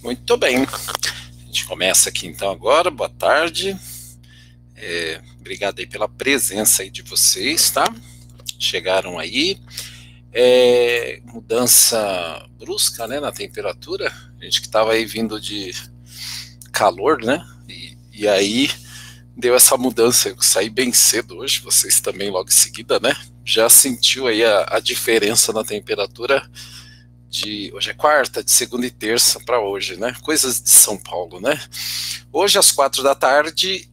Muito bem. A gente começa aqui então agora. Boa tarde. Obrigado aí pela presença aí de vocês, tá? Chegaram aí. Mudança brusca, né, na temperatura. A gente que estava aí vindo de calor, né? E aí deu essa mudança. Eu saí bem cedo hoje, vocês também logo em seguida, né? Já sentiu aí a diferença na temperatura hoje é quarta, de segunda e terça para hoje, né? Coisas de São Paulo, né? Hoje às 4 da tarde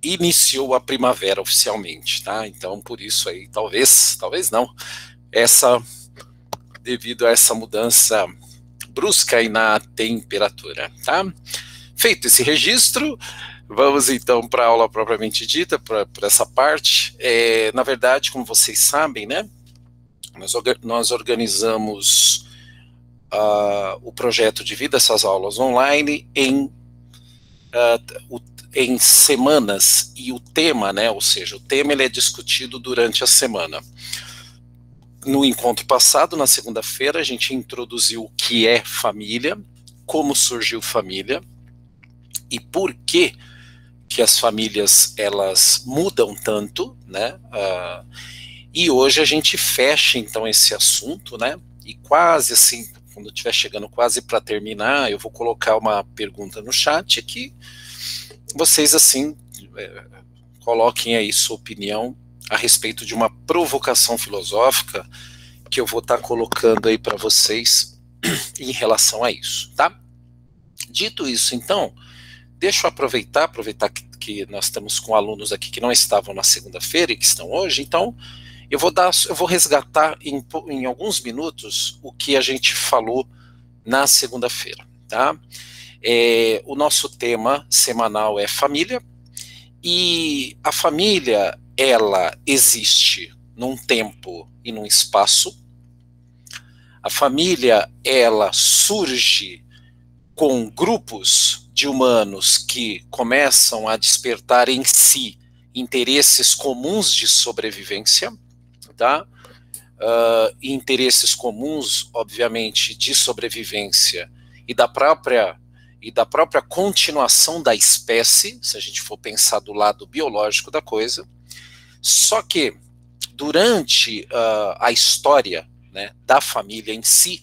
iniciou a primavera oficialmente, tá? Então por isso aí, talvez não, devido a essa mudança brusca aí na temperatura, tá? Feito esse registro, vamos então para a aula propriamente dita, para essa parte. Na verdade, como vocês sabem, né? Nós organizamos o projeto de vida, essas aulas online, em semanas, e o tema, né, ou seja, o tema ele é discutido durante a semana. No encontro passado, na segunda-feira, a gente introduziu o que é família, como surgiu família e por que as famílias elas mudam tanto, né? E hoje a gente fecha então esse assunto, né? E quase assim, quando estiver chegando quase para terminar, eu vou colocar uma pergunta no chat que vocês assim coloquem aí sua opinião a respeito de uma provocação filosófica que eu vou estar colocando aí para vocês em relação a isso, tá? Dito isso, então, deixa eu aproveitar que nós estamos com alunos aqui que não estavam na segunda-feira e que estão hoje, então eu vou resgatar em alguns minutos o que a gente falou na segunda-feira, tá? O nosso tema semanal é família, e a família, ela existe num tempo e num espaço. A família, ela surge com grupos de humanos que começam a despertar em si interesses comuns de sobrevivência, tá? Interesses comuns, obviamente, de sobrevivência e da própria continuação da espécie, se a gente for pensar do lado biológico da coisa. Só que durante a história, né, da família em si,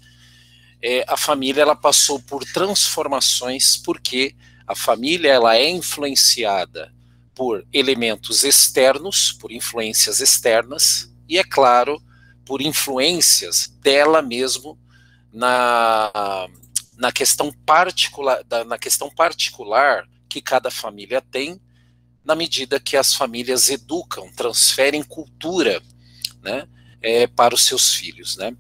a família ela passou por transformações, porque a família ela é influenciada por elementos externos, por influências externas, e é claro, por influências dela mesmo na questão particular que cada família tem, na medida que as famílias educam, transferem cultura, né, para os seus filhos, né?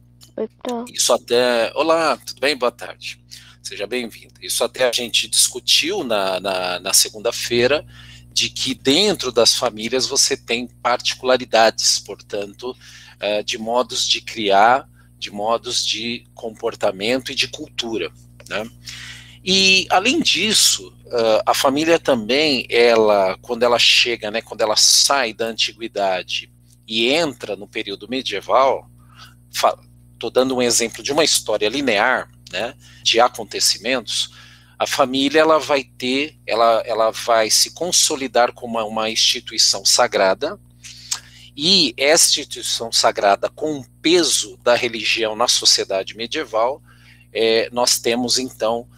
Isso até... Olá, tudo bem? Boa tarde. Seja bem-vindo. Isso até a gente discutiu na segunda-feira, de que dentro das famílias você tem particularidades, portanto, de modos de criar, de modos de comportamento e de cultura, né? E, além disso, a família também, quando ela chega, né, quando ela sai da antiguidade e entra no período medieval, estou dando um exemplo de uma história linear, né, de acontecimentos, a família ela vai se consolidar como uma instituição sagrada, e essa instituição sagrada, com o peso da religião na sociedade medieval, nós temos então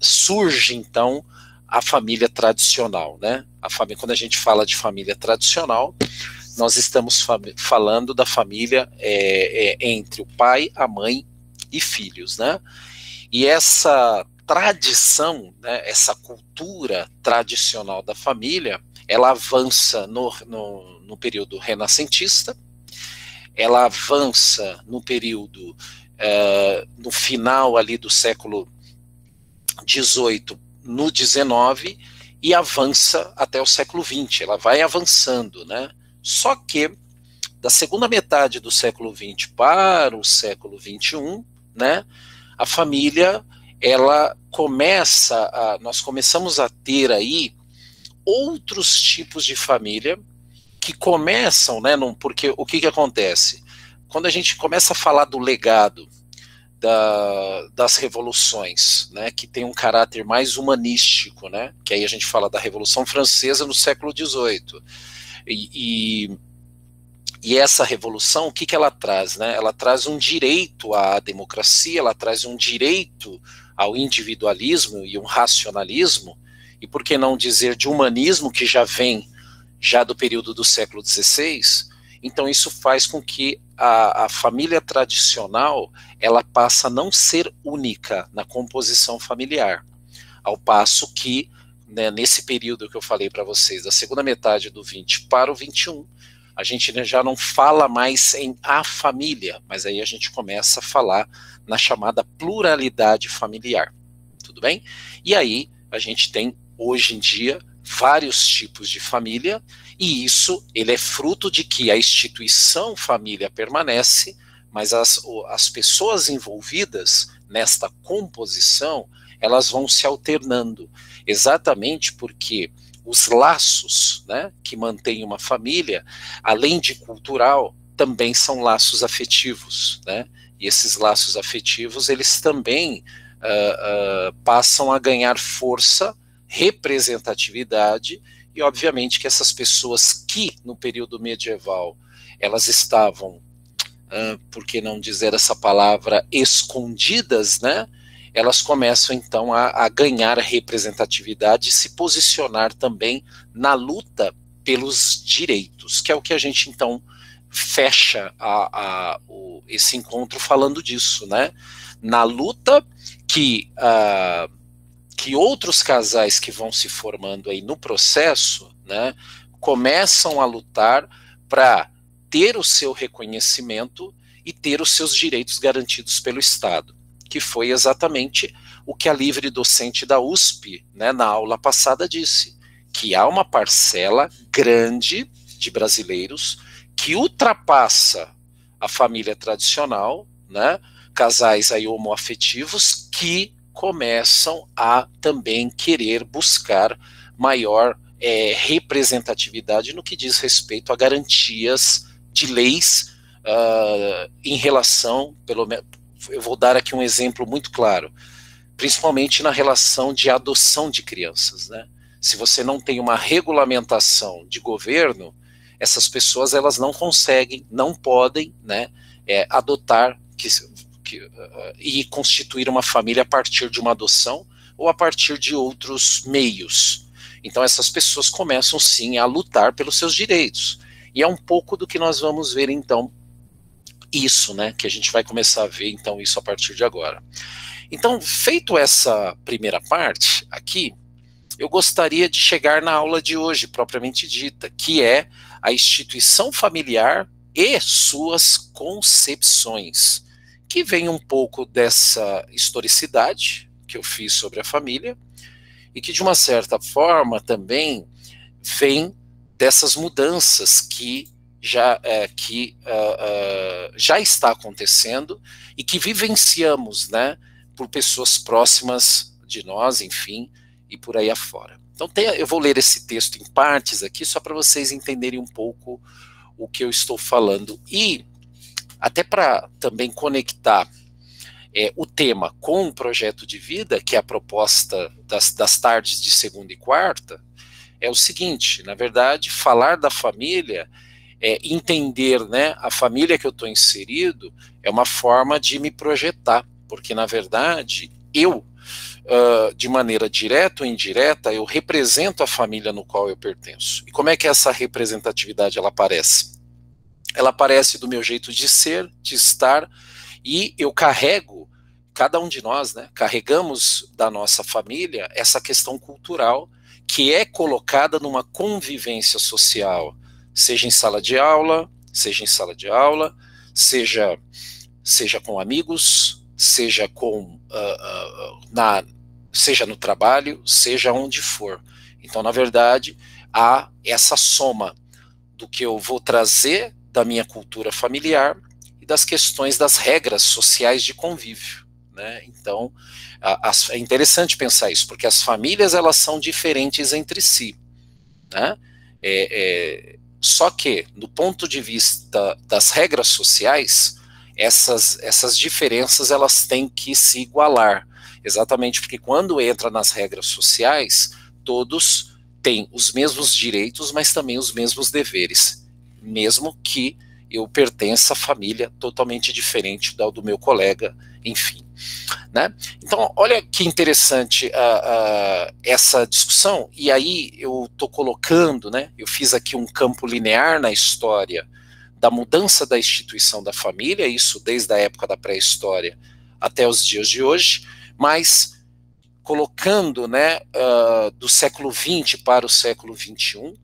surge então a família tradicional, né? Quando a gente fala de família tradicional, nós estamos falando da família entre o pai, a mãe e filhos, né? E essa tradição, né, essa cultura tradicional da família, ela avança no período renascentista, ela avança no período, no final ali do século XVIII, no XIX, e avança até o século XX, ela vai avançando, né? Só que, da segunda metade do século XX para o século XXI, né, a família, nós começamos a ter aí outros tipos de família que começam, né, porque o que acontece? Quando a gente começa a falar do legado das revoluções, né, que tem um caráter mais humanístico, né, que aí a gente fala da Revolução Francesa no século XVIII. E essa revolução, o que ela traz? Né? Ela traz um direito à democracia, ela traz um direito ao individualismo e um racionalismo, e por que não dizer de humanismo, que já vem já do período do século XVI. Então isso faz com que a família tradicional ela passa a não ser única na composição familiar, ao passo que, né, nesse período que eu falei para vocês, da segunda metade do 20 para o 21, a gente já não fala mais em a família, mas aí a gente começa a falar na chamada pluralidade familiar, tudo bem? E aí a gente tem, hoje em dia, vários tipos de família, e isso ele é fruto de que a instituição família permanece, mas as pessoas envolvidas nesta composição, elas vão se alternando, exatamente porque os laços, né, que mantêm uma família, além de cultural, também são laços afetivos, né? E esses laços afetivos, eles também passam a ganhar força, representatividade, e obviamente que essas pessoas que no período medieval elas estavam, por que não dizer essa palavra, escondidas, né? Elas começam então a ganhar representatividade e se posicionar também na luta pelos direitos, que é o que a gente então fecha esse encontro falando disso, né? Na luta que outros casais que vão se formando aí no processo, né, começam a lutar para ter o seu reconhecimento e ter os seus direitos garantidos pelo Estado, que foi exatamente o que a livre docente da USP, né, na aula passada disse, que há uma parcela grande de brasileiros que ultrapassa a família tradicional, né, casais aí homoafetivos que começam a também querer buscar maior representatividade no que diz respeito a garantias de leis em relação, pelo menos, eu vou dar aqui um exemplo muito claro, principalmente na relação de adoção de crianças, né? Se você não tem uma regulamentação de governo, essas pessoas elas não conseguem, não podem, né, adotar e constituir uma família a partir de uma adoção ou a partir de outros meios. Então essas pessoas começam sim a lutar pelos seus direitos. E é um pouco do que nós vamos ver então isso, né, que a gente vai começar a ver então isso a partir de agora. Então, feito essa primeira parte aqui, eu gostaria de chegar na aula de hoje, propriamente dita, que é a instituição familiar e suas concepções, que vem um pouco dessa historicidade que eu fiz sobre a família, e que de uma certa forma também vem dessas mudanças que já está acontecendo e que vivenciamos, né, por pessoas próximas de nós, enfim, e por aí afora. Então eu vou ler esse texto em partes aqui, só para vocês entenderem um pouco o que eu estou falando, e até para também conectar o tema com o projeto de vida, que é a proposta das tardes de segunda e quarta, é o seguinte, na verdade, falar da família, entender, né, a família que eu estou inserido, é uma forma de me projetar, porque, na verdade, eu, de maneira direta ou indireta, eu represento a família no qual eu pertenço. E como é que essa representatividade ela aparece? Ela aparece do meu jeito de ser, de estar, e eu carrego, cada um de nós, né, carregamos da nossa família essa questão cultural que é colocada numa convivência social, seja em sala de aula, seja com amigos, seja seja no trabalho, seja onde for. Então, na verdade, há essa soma do que eu vou trazer da minha cultura familiar e das questões das regras sociais de convívio, né? Então, é interessante pensar isso, porque as famílias elas são diferentes entre si, né? Só que, do ponto de vista das regras sociais, essas diferenças elas têm que se igualar, exatamente porque quando entra nas regras sociais, todos têm os mesmos direitos, mas também os mesmos deveres, mesmo que eu pertença a família totalmente diferente do meu colega, enfim. Né? Então, olha que interessante essa discussão, e aí eu estou colocando, né, eu fiz aqui um campo linear na história da mudança da instituição da família, isso desde a época da pré-história até os dias de hoje, mas colocando, né, do século XX para o século XXI,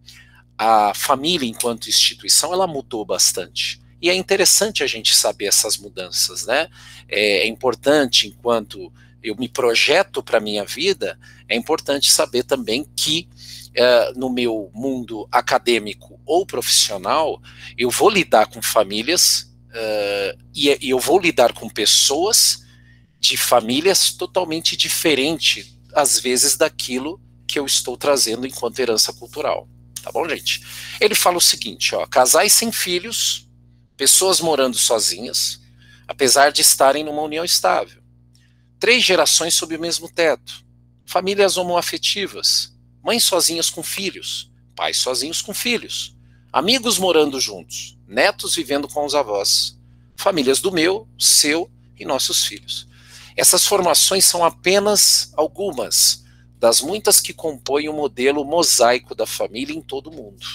a família enquanto instituição, ela mudou bastante. E é interessante a gente saber essas mudanças, né? É importante, enquanto eu me projeto para a minha vida, é importante saber também que no meu mundo acadêmico ou profissional, eu vou lidar com famílias e eu vou lidar com pessoas de famílias totalmente diferentes, às vezes, daquilo que eu estou trazendo enquanto herança cultural. Tá bom, gente? Ele fala o seguinte, ó, casais sem filhos, pessoas morando sozinhas, apesar de estarem numa união estável. 3 gerações sob o mesmo teto. Famílias homoafetivas. Mães sozinhas com filhos. Pais sozinhos com filhos. Amigos morando juntos. Netos vivendo com os avós. Famílias do meu, seu e nossos filhos. Essas formações são apenas algumas das muitas que compõem o modelo mosaico da família em todo o mundo.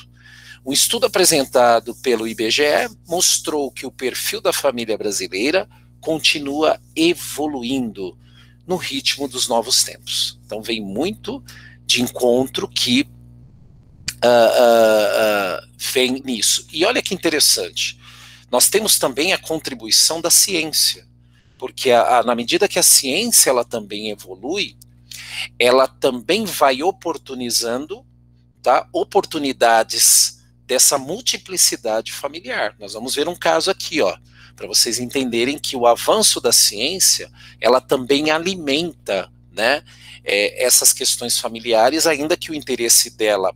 Um estudo apresentado pelo IBGE mostrou que o perfil da família brasileira continua evoluindo no ritmo dos novos tempos. Então vem muito de encontro que vem nisso. E olha que interessante, nós temos também a contribuição da ciência, porque na medida que a ciência ela também evolui, ela também vai oportunizando, tá, oportunidades dessa multiplicidade familiar. Nós vamos ver um caso aqui, ó, para vocês entenderem que o avanço da ciência, ela também alimenta, né, essas questões familiares, ainda que o interesse dela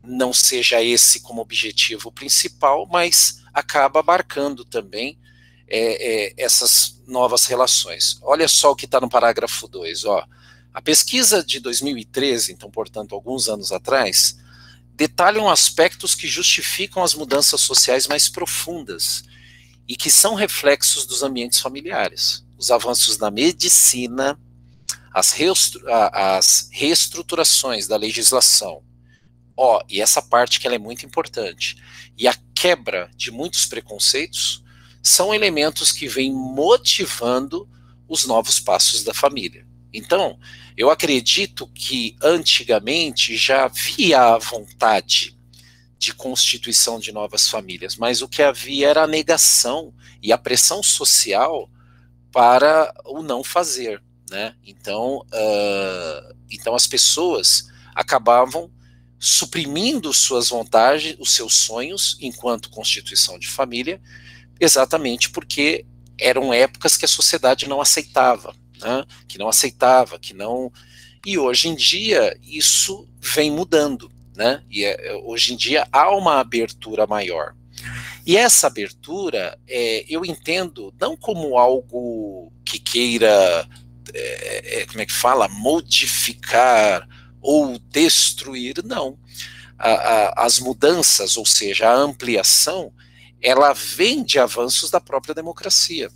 não seja esse como objetivo principal, mas acaba abarcando também essas novas relações. Olha só o que está no parágrafo 2, ó. A pesquisa de 2013, então, portanto, alguns anos atrás, detalham aspectos que justificam as mudanças sociais mais profundas e que são reflexos dos ambientes familiares. Os avanços na medicina, as reestruturações da legislação, e essa parte que ela é muito importante, e a quebra de muitos preconceitos são elementos que vêm motivando os novos passos da família. Então, eu acredito que antigamente já havia a vontade de constituição de novas famílias, mas o que havia era a negação e a pressão social para o não fazer, né? Então as pessoas acabavam suprimindo suas vontades, os seus sonhos enquanto constituição de família, exatamente porque eram épocas que a sociedade não aceitava, né? E hoje em dia isso vem mudando, né? E hoje em dia há uma abertura maior. E essa abertura, eu entendo não como algo que queira, como é que fala, modificar ou destruir, não. As mudanças, ou seja, a ampliação, ela vem de avanços da própria democracia,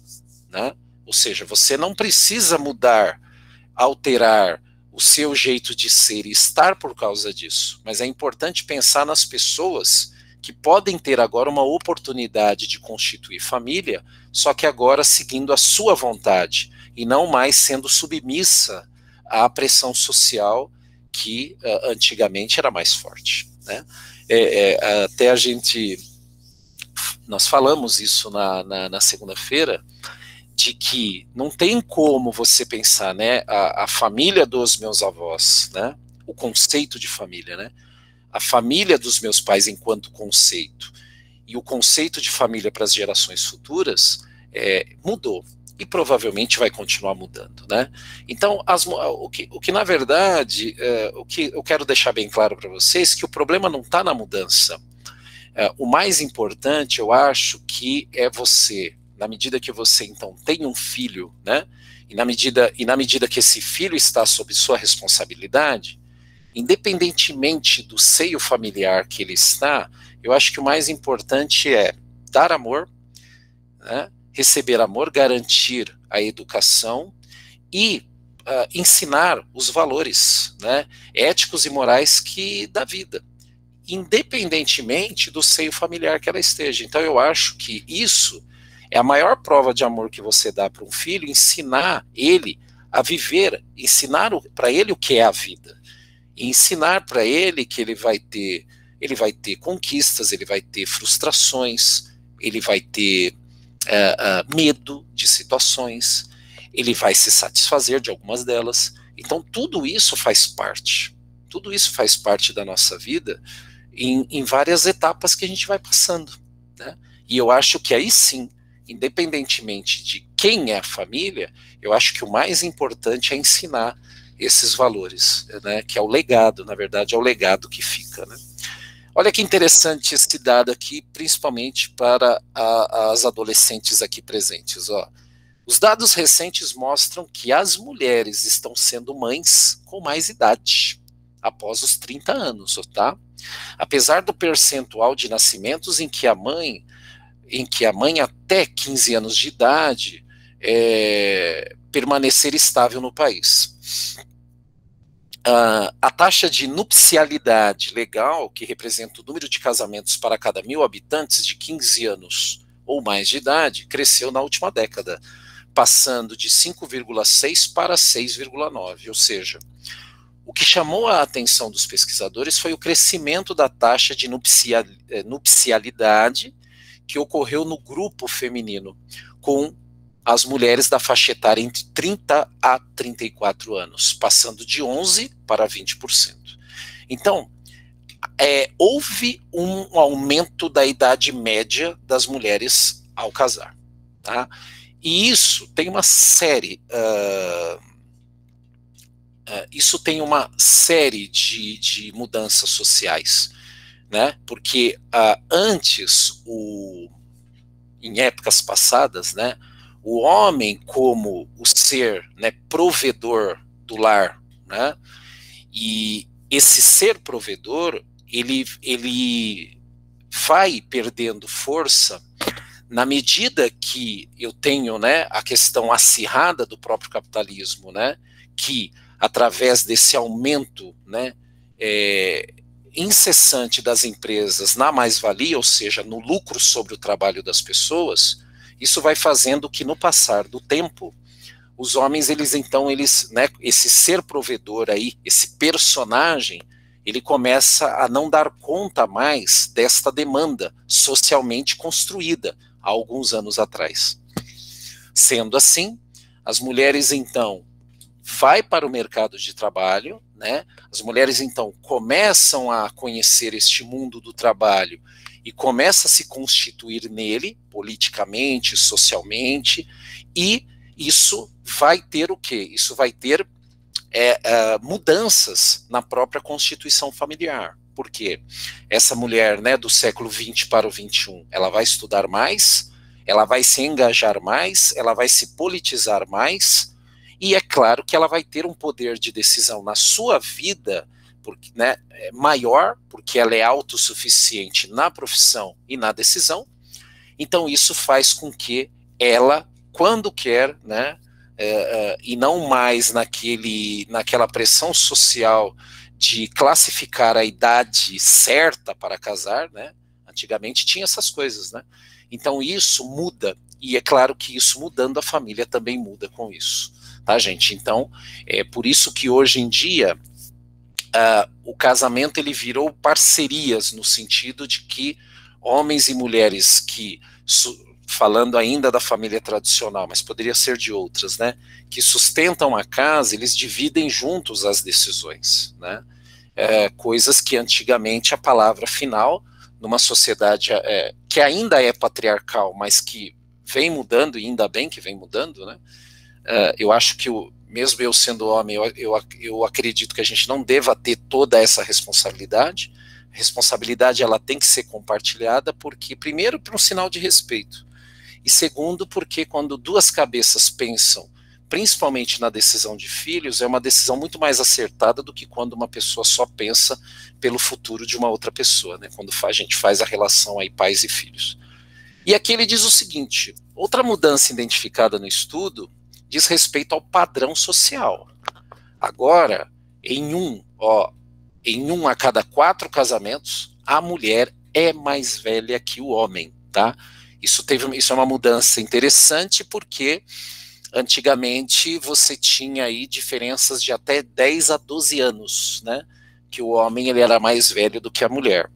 né? Ou seja, você não precisa mudar, alterar o seu jeito de ser e estar por causa disso, mas é importante pensar nas pessoas que podem ter agora uma oportunidade de constituir família, só que agora seguindo a sua vontade e não mais sendo submissa à pressão social que antigamente era mais forte, né? Até nós falamos isso na segunda-feira, de que não tem como você pensar, né, a família dos meus avós, né, o conceito de família, né, a família dos meus pais enquanto conceito, e o conceito de família para as gerações futuras mudou, e provavelmente vai continuar mudando, né. Então, o que na verdade, o que eu quero deixar bem claro para vocês, que o problema não está na mudança. O mais importante, eu acho, que é você, na medida que você então tem um filho, né, e na medida que esse filho está sob sua responsabilidade, independentemente do seio familiar que ele está, eu acho que o mais importante é dar amor, né, receber amor, garantir a educação e ensinar os valores, né, éticos e morais da vida, independentemente do seio familiar que ela esteja. Então eu acho que isso é a maior prova de amor que você dá para um filho, ensinar ele a viver, ensinar para ele o que é a vida, e ensinar para ele que ele vai ter conquistas, ele vai ter frustrações, ele vai ter medo de situações, ele vai se satisfazer de algumas delas. Então tudo isso faz parte da nossa vida em várias etapas que a gente vai passando, né? E eu acho que aí sim, independentemente de quem é a família, eu acho que o mais importante é ensinar esses valores, né, que é o legado, na verdade é o legado que fica, né? Olha que interessante esse dado aqui, principalmente para as adolescentes aqui presentes, ó. Os dados recentes mostram que as mulheres estão sendo mães com mais idade, após os 30 anos, tá? Apesar do percentual de nascimentos em que a mãe até 15 anos de idade permanecer estável no país. A taxa de nupcialidade legal, que representa o número de casamentos para cada 1.000 habitantes de 15 anos ou mais de idade, cresceu na última década, passando de 5,6 para 6,9, ou seja, o que chamou a atenção dos pesquisadores foi o crescimento da taxa de nupcialidade que ocorreu no grupo feminino, com as mulheres da faixa etária entre 30 a 34 anos, passando de 11% para 20%. Então, houve um aumento da idade média das mulheres ao casar, tá? E isso tem uma série, de mudanças sociais, né? Porque antes, em épocas passadas, né, o homem como o ser, né, provedor do lar, né, e esse ser provedor, ele vai perdendo força na medida que eu tenho, né, a questão acirrada do próprio capitalismo, né, que através desse aumento, né, incessante das empresas na mais-valia, ou seja, no lucro sobre o trabalho das pessoas, isso vai fazendo que no passar do tempo, os homens, né, esse ser provedor aí, esse personagem, ele começa a não dar conta mais desta demanda socialmente construída há alguns anos atrás. Sendo assim, as mulheres então vai para o mercado de trabalho, né? As mulheres então começam a conhecer este mundo do trabalho e começa a se constituir nele, politicamente, socialmente, e isso vai ter o quê? Isso vai ter mudanças na própria constituição familiar. Por quê? Essa mulher, né, do século XX para o XXI, ela vai estudar mais, ela vai se engajar mais, ela vai se politizar mais, e é claro que ela vai ter um poder de decisão na sua vida, porque, né, maior, porque ela é autossuficiente na profissão e na decisão. Então isso faz com que ela, quando quer, né, e não mais naquela pressão social de classificar a idade certa para casar, né? Antigamente tinha essas coisas, né? Então isso muda, e é claro que isso mudando, a família também muda com isso, tá, gente? Então é por isso que hoje em dia o casamento ele virou parcerias, no sentido de que homens e mulheres que, falando ainda da família tradicional, mas poderia ser de outras, né, que sustentam a casa, eles dividem juntos as decisões, né, coisas que antigamente a palavra final, numa sociedade que ainda é patriarcal, mas que vem mudando, e ainda bem que vem mudando, né, eu acho que mesmo eu sendo homem, eu acredito que a gente não deva ter toda essa responsabilidade. A responsabilidade ela tem que ser compartilhada, porque primeiro por um sinal de respeito, e segundo, porque quando duas cabeças pensam, principalmente na decisão de filhos, é uma decisão muito mais acertada do que quando uma pessoa só pensa pelo futuro de uma outra pessoa, né? Quando a gente faz a relação aí pais e filhos. E aqui ele diz o seguinte: outra mudança identificada no estudo diz respeito ao padrão social. Agora, em um a cada 4 casamentos, a mulher é mais velha que o homem, tá? Isso é uma mudança interessante, porque antigamente você tinha aí diferenças de até 10 a 12 anos, né? Que o homem ele era mais velho do que a mulher.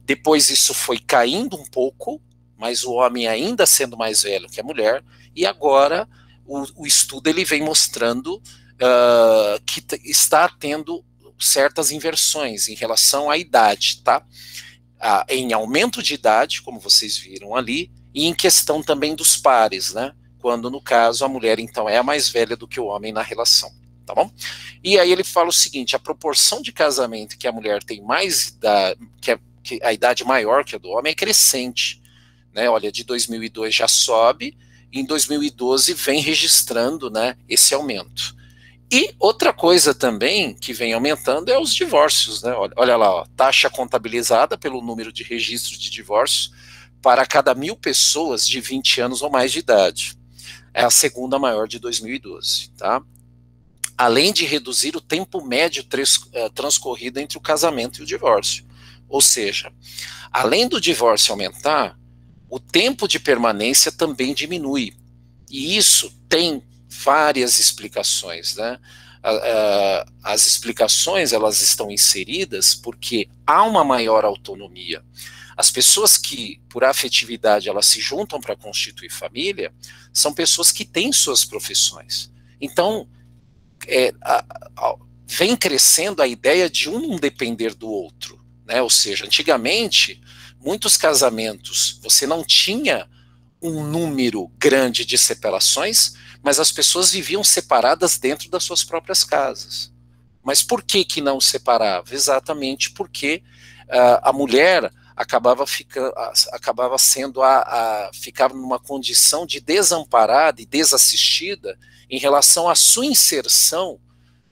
Depois isso foi caindo um pouco, mas o homem ainda sendo mais velho que a mulher, e agora o estudo ele vem mostrando que está tendo certas inversões em relação à idade, tá? Em aumento de idade, como vocês viram ali, e em questão também dos pares, né? Quando, no caso, a mulher, então, é a mais velha do que o homem na relação, tá bom? E aí ele fala o seguinte: a proporção de casamento que a mulher tem mais idade, que a idade maior que a do homem, é crescente, né? Olha, de 2002 já sobe, e em 2012 vem registrando, né, esse aumento. E outra coisa também que vem aumentando é os divórcios, né? Olha lá, ó, taxa contabilizada pelo número de registros de divórcio para cada 1.000 pessoas de 20 anos ou mais de idade. É a segunda maior de 2012, tá? Além de reduzir o tempo médio transcorrido entre o casamento e o divórcio. Ou seja, além do divórcio aumentar, o tempo de permanência também diminui. E isso tem várias explicações, né? As explicações, elas estão inseridas porque há uma maior autonomia. As pessoas que, por afetividade, elas se juntam para constituir família, são pessoas que têm suas profissões. Então, vem crescendo a ideia de um não depender do outro, né? Ou seja, antigamente, muitos casamentos, você não tinha um número grande de separações, mas as pessoas viviam separadas dentro das suas próprias casas. Mas por que não separava? Exatamente porque a mulher acabava sendo ficava numa condição de desamparada e desassistida em relação à sua inserção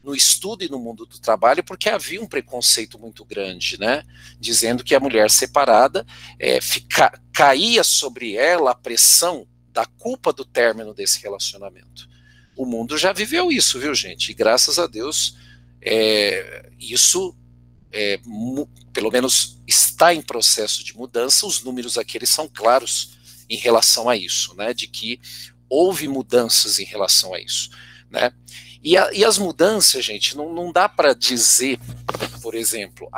no estudo e no mundo do trabalho, porque havia um preconceito muito grande, né? Dizendo que a mulher separada caía sobre ela a pressão da culpa do término desse relacionamento. O mundo já viveu isso, viu, gente? E graças a Deus, isso pelo menos está em processo de mudança. Os números aqui eles são claros em relação a isso, né? De que houve mudanças em relação a isso, né? E as mudanças, gente, não dá para dizer, por exemplo,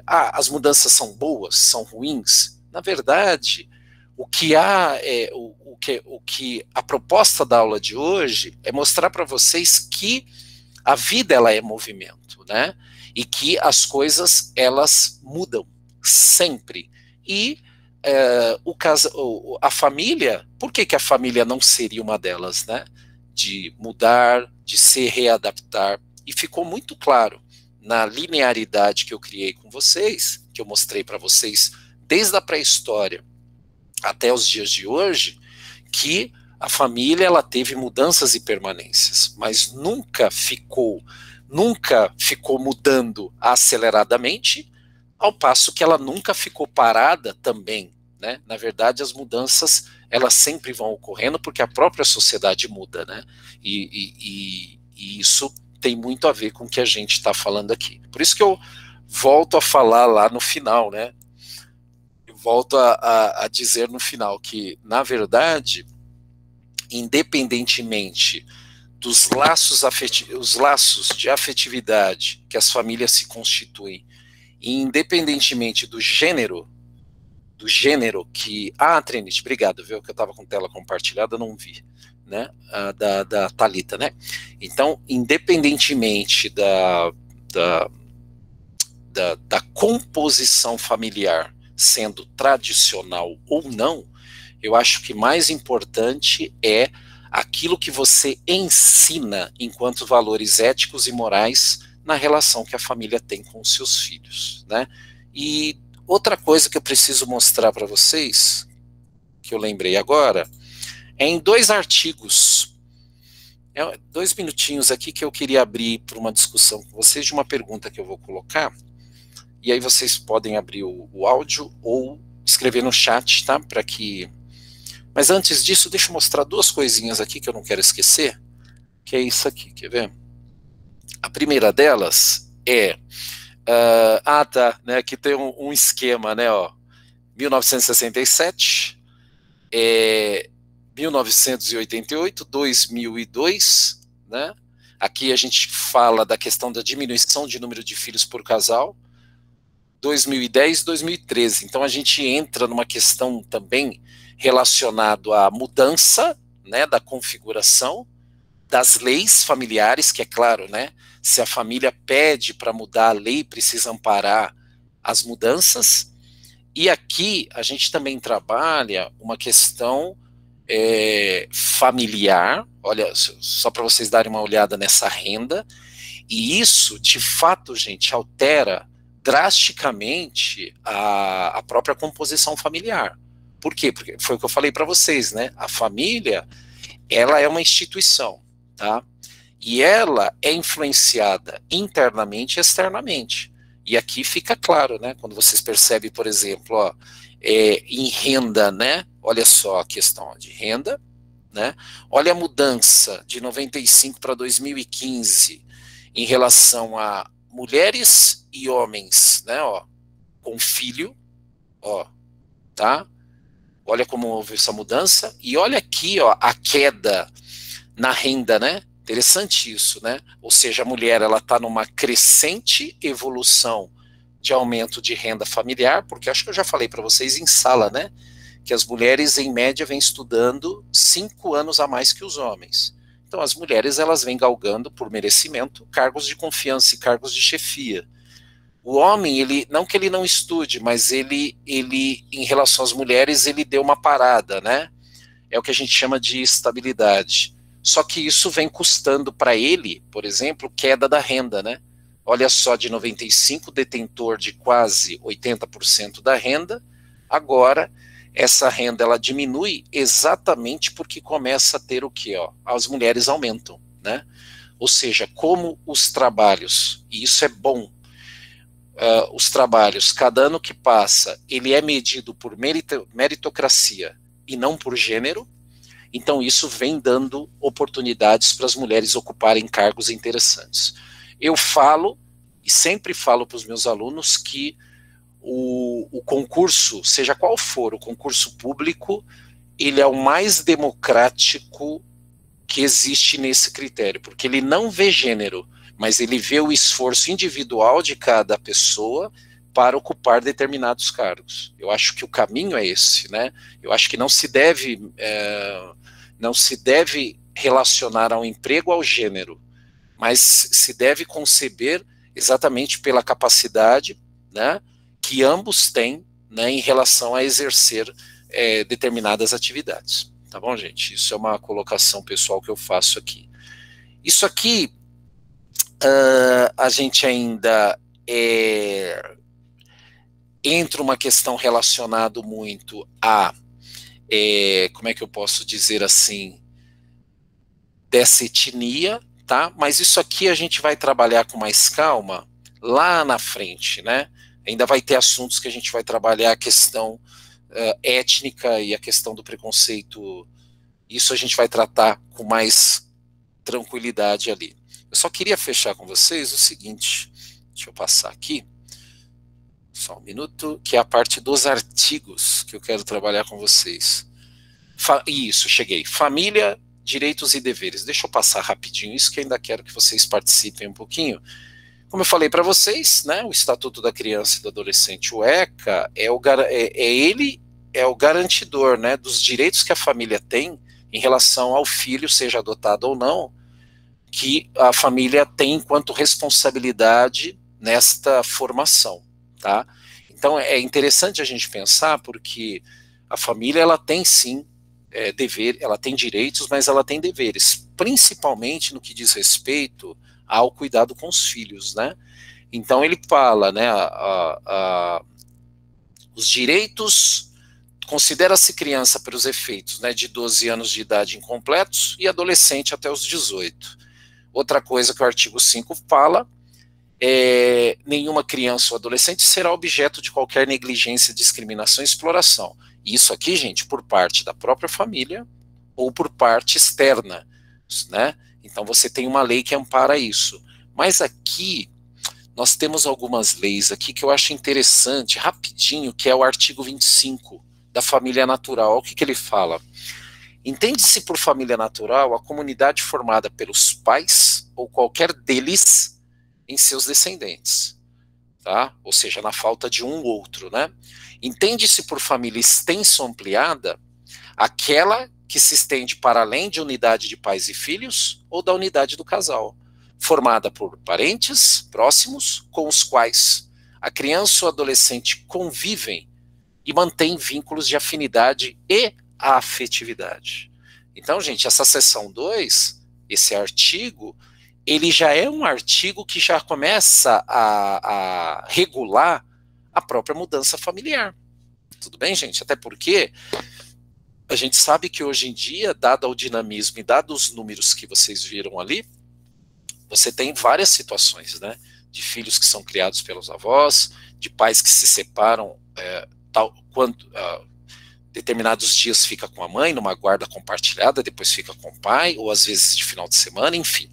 as mudanças são boas, são ruins. Na verdade, o que a proposta da aula de hoje é mostrar para vocês que a vida ela é movimento, né? E que as coisas elas mudam sempre. E a família, por que a família não seria uma delas, né? De mudar, de se readaptar, e ficou muito claro na linearidade que eu criei com vocês, que eu mostrei para vocês desde a pré-história até os dias de hoje, que a família ela teve mudanças e permanências, mas nunca ficou mudando aceleradamente, ao passo que ela nunca ficou parada também, né? Na verdade, as mudanças elas sempre vão ocorrendo porque a própria sociedade muda, né? E isso tem muito a ver com o que a gente está falando aqui. Por isso que eu volto a falar lá no final, né? Eu volto a dizer no final que, na verdade, independentemente dos laços os laços de afetividade que as famílias se constituem, e independentemente do gênero que... Trinity, obrigado, viu, que eu estava com tela compartilhada, não vi, né, da Thalita, né? Então, independentemente da composição familiar sendo tradicional ou não, eu acho que mais importante é aquilo que você ensina enquanto valores éticos e morais na relação que a família tem com os seus filhos, né? E outra coisa que eu preciso mostrar para vocês, que eu lembrei agora, é em 2 artigos. 2 minutinhos aqui que eu queria abrir para uma discussão com vocês de uma pergunta que eu vou colocar, e aí vocês podem abrir o áudio ou escrever no chat, tá? Para que... Mas antes disso, deixa eu mostrar 2 coisinhas aqui que eu não quero esquecer, que é isso aqui, quer ver? A primeira delas é... tá, né? Aqui tem um esquema, né? Ó, 1967, 1988, 2002, né? Aqui a gente fala da questão da diminuição de número de filhos por casal, 2010, 2013. Então a gente entra numa questão também relacionado à mudança, né, da configuração das leis familiares, que é claro, né, se a família pede para mudar a lei, precisa amparar as mudanças. E aqui a gente também trabalha uma questão familiar, olha, só para vocês darem uma olhada nessa renda, e isso, de fato, gente, altera drasticamente a própria composição familiar. Por quê? Porque foi o que eu falei para vocês, né? A família, ela é uma instituição, tá? E ela é influenciada internamente e externamente. E aqui fica claro, né? Quando vocês percebem, por exemplo, ó, em renda, né? Olha só a questão de renda, né? Olha a mudança de 95 para 2015 em relação a mulheres e homens, né? Ó, com filho, ó, tá? Olha como houve essa mudança. E olha aqui, ó, a queda na renda, né? Interessante isso, né? Ou seja, a mulher, ela está numa crescente evolução de aumento de renda familiar, porque acho que eu já falei para vocês em sala, né? Que as mulheres, em média, vêm estudando 5 anos a mais que os homens. Então, as mulheres, elas vêm galgando, por merecimento, cargos de confiança e cargos de chefia. O homem, ele, não que ele não estude, mas ele, em relação às mulheres, ele deu uma parada, né? É o que a gente chama de estabilidade. Só que isso vem custando para ele, por exemplo, queda da renda, né? Olha só, de 95, detentor de quase 80% da renda, agora essa renda ela diminui exatamente porque começa a ter o quê? Ó? As mulheres aumentam, né? Ou seja, como os trabalhos, e isso é bom, os trabalhos, cada ano que passa, ele é medido por meritocracia e não por gênero, então isso vem dando oportunidades para as mulheres ocuparem cargos interessantes. Eu falo, e sempre falo para os meus alunos, que o concurso, seja qual for o concurso público, ele é o mais democrático que existe nesse critério, porque ele não vê gênero, mas ele vê o esforço individual de cada pessoa para ocupar determinados cargos. Eu acho que o caminho é esse, né? Eu acho que não se deve relacionar ao emprego ao gênero, mas se deve conceber exatamente pela capacidade, né, que ambos têm, né, em relação a exercer determinadas atividades. Tá bom, gente? Isso é uma colocação pessoal que eu faço aqui. Isso aqui, a gente ainda entra uma questão relacionada muito a, como é que eu posso dizer assim, dessa etnia, tá? Mas isso aqui a gente vai trabalhar com mais calma lá na frente, né? Ainda vai ter assuntos que a gente vai trabalhar a questão étnica e a questão do preconceito. Isso a gente vai tratar com mais tranquilidade ali. Eu só queria fechar com vocês o seguinte, deixa eu passar aqui, só um minuto, que é a parte dos artigos que eu quero trabalhar com vocês. Isso, cheguei. Família, direitos e deveres. Deixa eu passar rapidinho isso, que ainda quero que vocês participem um pouquinho. Como eu falei para vocês, né, o Estatuto da Criança e do Adolescente, o ECA, ele é o garantidor, né, dos direitos que a família tem em relação ao filho, seja adotado ou não, que a família tem enquanto responsabilidade nesta formação, tá? Então é interessante a gente pensar, porque a família, ela tem sim dever, ela tem direitos, mas ela tem deveres, principalmente no que diz respeito ao cuidado com os filhos, né? Então ele fala, né, os direitos considera-se criança pelos efeitos, né, de 12 anos de idade incompletos e adolescente até os 18. Outra coisa que o artigo 5 fala nenhuma criança ou adolescente será objeto de qualquer negligência, discriminação e exploração. Isso aqui, gente, por parte da própria família ou por parte externa, né? Então você tem uma lei que ampara isso. Mas aqui nós temos algumas leis aqui que eu acho interessante, rapidinho, que é o artigo 25 da família natural. O que ele fala? Entende-se por família natural a comunidade formada pelos pais ou qualquer deles em seus descendentes, tá? Ou seja, na falta de um ou outro, né? Entende-se por família extensa ou ampliada aquela que se estende para além de unidade de pais e filhos ou da unidade do casal, formada por parentes próximos com os quais a criança ou adolescente convivem e mantém vínculos de afinidade e afetividade. Então, gente, essa seção 2, esse artigo, ele já é um artigo que já começa a regular a própria mudança familiar. Tudo bem, gente? Até porque a gente sabe que hoje em dia, dado o dinamismo e dado os números que vocês viram ali, você tem várias situações, né? De filhos que são criados pelos avós, de pais que se separam quando determinados dias fica com a mãe, numa guarda compartilhada, depois fica com o pai, ou às vezes de final de semana, enfim.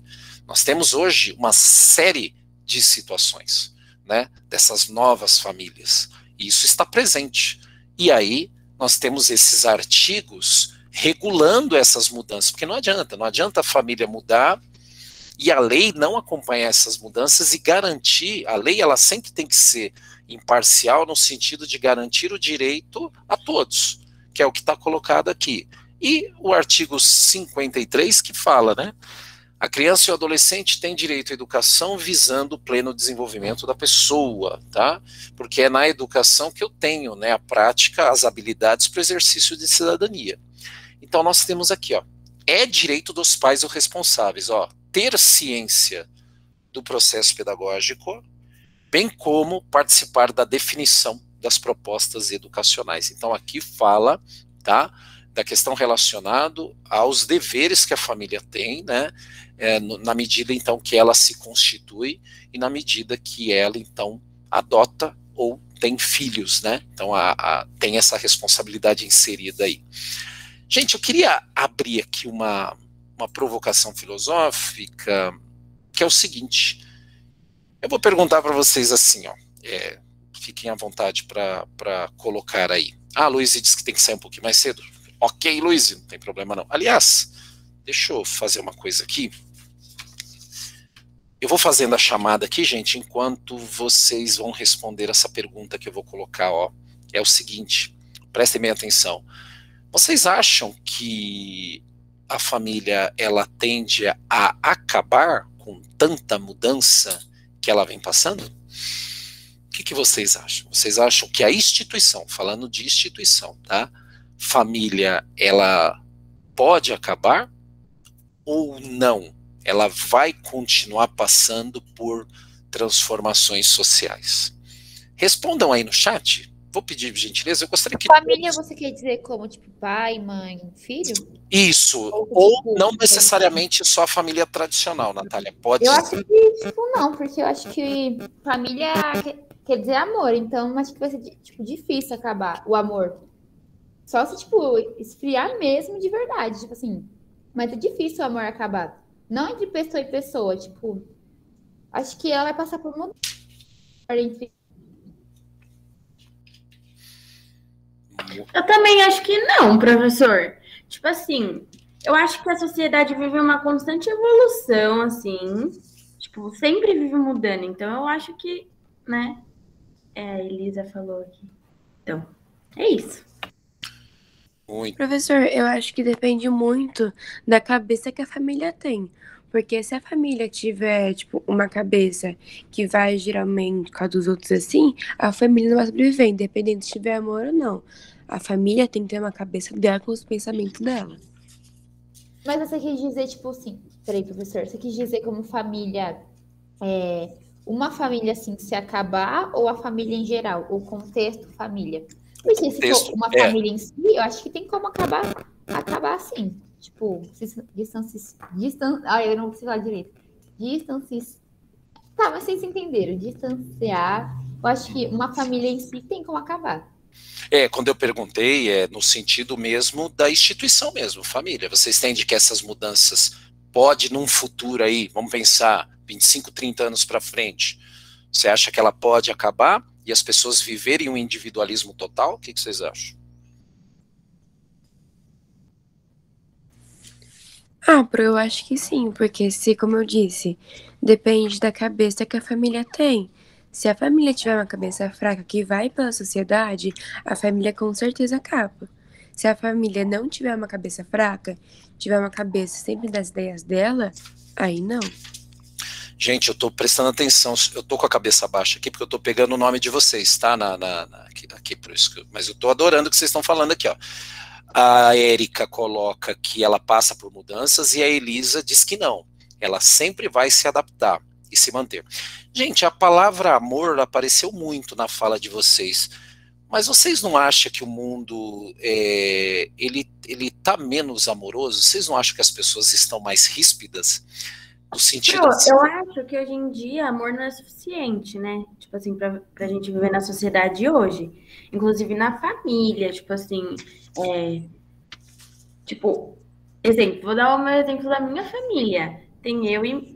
Nós temos hoje uma série de situações, né, dessas novas famílias, e isso está presente. E aí nós temos esses artigos regulando essas mudanças, porque não adianta a família mudar e a lei não acompanhar essas mudanças e garantir, a lei ela sempre tem que ser imparcial no sentido de garantir o direito a todos, que é o que está colocado aqui. E o artigo 53 que fala, né, a criança e o adolescente têm direito à educação visando o pleno desenvolvimento da pessoa, tá? Porque é na educação que eu tenho, né, a prática, as habilidades para o exercício de cidadania. Então nós temos aqui, ó, é direito dos pais ou responsáveis, ó, ter ciência do processo pedagógico, bem como participar da definição das propostas educacionais. Então aqui fala, tá, da questão relacionada aos deveres que a família tem, né, na medida, então, que ela se constitui e na medida que ela, então, adota ou tem filhos, né, então tem essa responsabilidade inserida aí. Gente, eu queria abrir aqui uma provocação filosófica, que é o seguinte, eu vou perguntar para vocês assim, ó, fiquem à vontade para colocar aí. Ah, Luiz disse que tem que sair um pouquinho mais cedo. Ok, Luiz, não tem problema não. Aliás, deixa eu fazer uma coisa aqui. Eu vou fazendo a chamada aqui, gente, enquanto vocês vão responder essa pergunta que eu vou colocar, ó. É o seguinte, prestem bem atenção. Vocês acham que a família, ela tende a acabar com tanta mudança que ela vem passando? O que vocês acham? Vocês acham que a instituição, falando de instituição, tá? Família, ela pode acabar ou não? Ela vai continuar passando por transformações sociais? Respondam aí no chat. Vou pedir gentileza, eu gostaria que... Família você quer dizer como, tipo, pai, mãe, filho? Isso, ou tipo, não necessariamente só a família tradicional, Natália, pode... Eu acho que, tipo, não, porque eu acho que família quer dizer amor, então acho que vai ser, tipo, difícil acabar o amor. Só se, tipo, esfriar mesmo de verdade, tipo assim, mas é difícil o amor acabar. Não entre pessoa e pessoa, tipo, acho que ela vai passar por uma... Eu também acho que não, professor. Tipo assim, eu acho que a sociedade vive uma constante evolução, assim. Tipo, sempre vive mudando. Então, eu acho que, né? A Elisa falou aqui. Então, é isso. Muito. Professor, eu acho que depende muito da cabeça que a família tem. Porque se a família tiver, tipo, uma cabeça que vai geralmente com a dos outros assim, a família não vai sobreviver, independente se tiver amor ou não. A família tem que ter uma cabeça dela com os pensamentos dela. Mas você quis dizer, tipo assim... Peraí, professor. Você quis dizer como família... uma família, assim, se acabar ou a família em geral? O contexto família? Porque se for uma família em si, eu acho que tem como acabar assim. Tipo, eu não sei falar direito. Tá, mas vocês entenderam. Distanciar. Eu acho que uma família em si tem como acabar. Quando eu perguntei, no sentido mesmo da instituição mesmo, família. Vocês entendem que essas mudanças pode, num futuro aí, vamos pensar, 25, 30 anos para frente, você acha que ela pode acabar e as pessoas viverem um individualismo total? O que vocês acham? Eu acho que sim, porque se, como eu disse, depende da cabeça que a família tem. Se a família tiver uma cabeça fraca que vai pela sociedade, a família com certeza acaba. Se a família não tiver uma cabeça fraca, tiver uma cabeça sempre das ideias dela, aí não. Gente, eu tô prestando atenção, eu tô com a cabeça baixa aqui, porque eu tô pegando o nome de vocês, tá? Aqui por isso mas eu tô adorando o que vocês estão falando aqui, ó. A Érica coloca que ela passa por mudanças e a Elisa diz que não. Ela sempre vai se adaptar e se manter. Gente, a palavra amor apareceu muito na fala de vocês, mas vocês não acham que o mundo ele tá menos amoroso? Vocês não acham que as pessoas estão mais ríspidas? No sentido assim... Eu acho que hoje em dia amor não é suficiente, né? Tipo assim, pra gente viver na sociedade hoje. Inclusive na família, tipo assim, tipo, exemplo, vou dar o meu exemplo da minha família. Tem eu e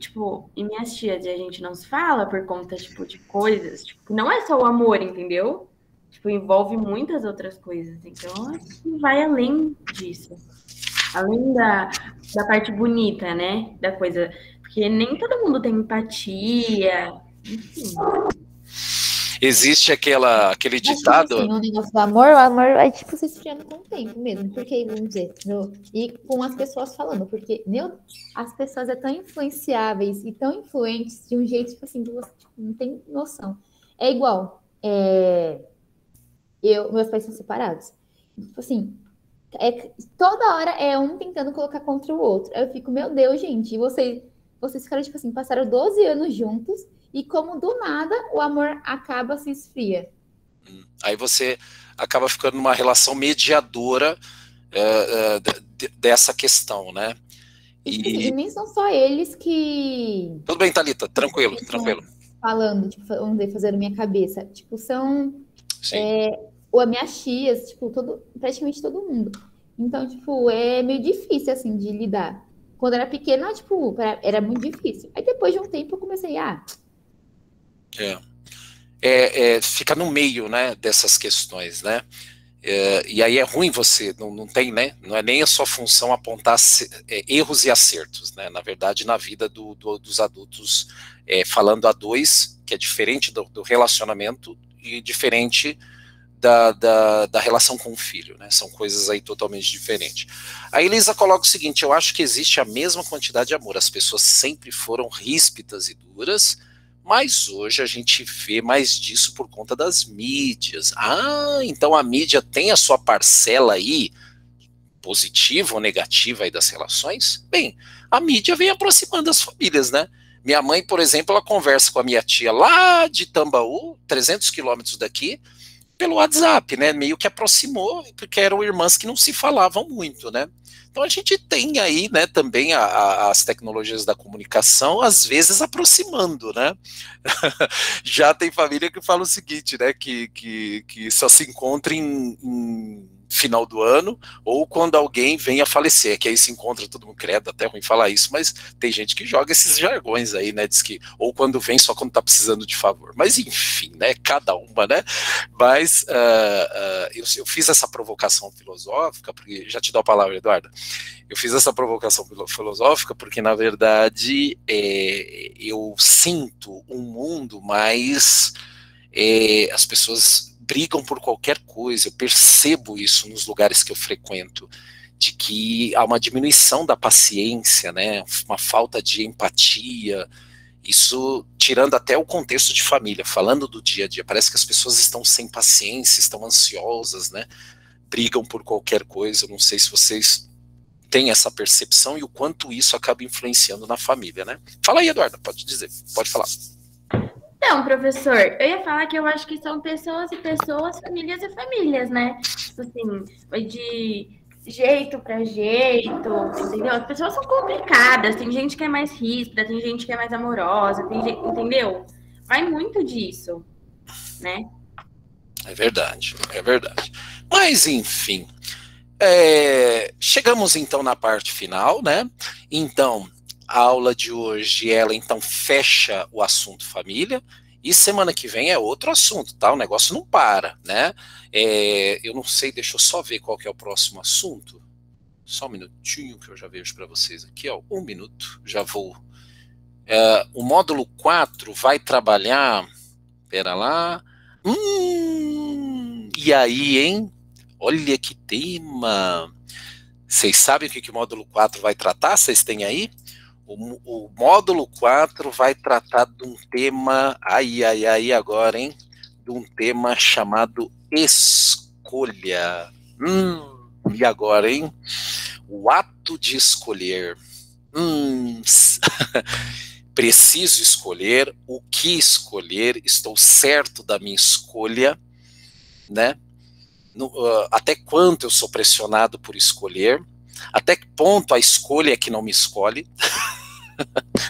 minhas tias, e a gente não se fala por conta, tipo, de coisas. Tipo, não é só o amor, entendeu? Tipo, envolve muitas outras coisas. Então, acho que vai além disso. Além da parte bonita, né? Da coisa. Porque nem todo mundo tem empatia. Enfim. Existe aquele ditado... Assim, o negócio do amor, o amor vai, tipo, se esfriando com o tempo mesmo. Porque, vamos dizer, e com as pessoas falando. Porque as pessoas tão influenciáveis e tão influentes de um jeito, tipo assim, que você não tem noção. É igual. Meus pais são separados. Tipo assim, toda hora é um tentando colocar contra o outro. Eu fico, meu Deus, gente, e vocês ficaram, tipo assim, passaram 12 anos juntos e como do nada o amor acaba, se esfria. Aí você acaba ficando numa relação mediadora dessa questão, né? E nem são só eles que... Tudo bem, Thalita, tranquilo. Falando, tipo, vamos dizer, fazendo minha cabeça. Tipo, são... Sim. Ou as minhas tias, tipo, praticamente todo mundo. Então, tipo, é meio difícil, assim, de lidar. Quando eu era pequena, tipo, era muito difícil. Aí depois de um tempo eu comecei fica no meio, né, dessas questões, né? E aí é ruim você, não tem, né? Não é nem a sua função apontar erros e acertos, né? Na verdade, na vida dos adultos, falando a dois, que é diferente do relacionamento e diferente da relação com o filho, né? São coisas aí totalmente diferentes. A Elisa coloca o seguinte: eu acho que existe a mesma quantidade de amor, as pessoas sempre foram ríspidas e duras, mas hoje a gente vê mais disso por conta das mídias. Então a mídia tem a sua parcela aí, positiva ou negativa aí das relações? Bem, a mídia vem aproximando as famílias, né? Minha mãe, por exemplo, ela conversa com a minha tia lá de Tambaú, 300 quilômetros daqui, pelo WhatsApp, né? Meio que aproximou, porque eram irmãs que não se falavam muito, né? Então a gente tem aí, né, também as tecnologias da comunicação, às vezes aproximando, né? Já tem família que fala o seguinte, né, que só se encontra em final do ano, ou quando alguém vem a falecer, que aí se encontra todo mundo, credo, até ruim falar isso, mas tem gente que joga esses jargões aí, né, diz que, ou quando vem só quando tá precisando de favor, mas enfim, né, cada uma, né, mas eu fiz essa provocação filosófica, porque, já te dou a palavra, Eduardo, eu fiz essa provocação filosófica porque, na verdade, eu sinto um mundo mais... as pessoas brigam por qualquer coisa, eu percebo isso nos lugares que eu frequento, de que há uma diminuição da paciência, né, uma falta de empatia, isso tirando até o contexto de família, falando do dia a dia, parece que as pessoas estão sem paciência, estão ansiosas, né, brigam por qualquer coisa. Eu não sei se vocês têm essa percepção e o quanto isso acaba influenciando na família, né? Fala aí, Eduardo, pode dizer, pode falar. Então, professor, eu ia falar que eu acho que são pessoas e pessoas, famílias e famílias, né? Tipo assim, vai de jeito para jeito, entendeu? As pessoas são complicadas, tem gente que é mais ríspida, tem gente que é mais amorosa, tem gente, entendeu? Vai muito disso, né? É verdade, é verdade. Mas, enfim, chegamos então na parte final, né? Então, a aula de hoje, ela então fecha o assunto família, e semana que vem é outro assunto, tá? O negócio não para, né? Eu não sei, deixa eu só ver qual que é o próximo assunto. Só um minutinho que eu já vejo para vocês aqui, ó. 1 minuto, já vou. O módulo 4 vai trabalhar. Pera lá. E aí, hein? Olha que tema. Vocês sabem o que o módulo 4 vai tratar? Vocês têm aí? O módulo 4 vai tratar de um tema, agora, hein? De um tema chamado escolha. E agora, hein? O ato de escolher. Preciso escolher, o que escolher, estou certo da minha escolha, né? Até quanto eu sou pressionado por escolher, até que ponto a escolha é que não me escolhe,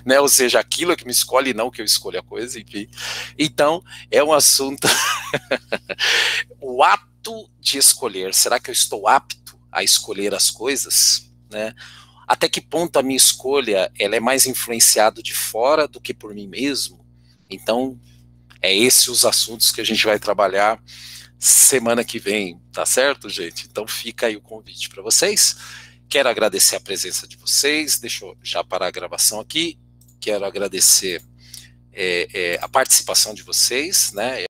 né? Ou seja, aquilo é que me escolhe e não que eu escolho a coisa, enfim. Então, é um assunto... O ato de escolher, será que eu estou apto a escolher as coisas, né? Até que ponto a minha escolha ela é mais influenciada de fora do que por mim mesmo? Então, esses os assuntos que a gente vai trabalhar semana que vem, tá certo, gente? Então fica aí o convite para vocês. Quero agradecer a presença de vocês, deixa eu já parar a gravação aqui. Quero agradecer a participação de vocês, né?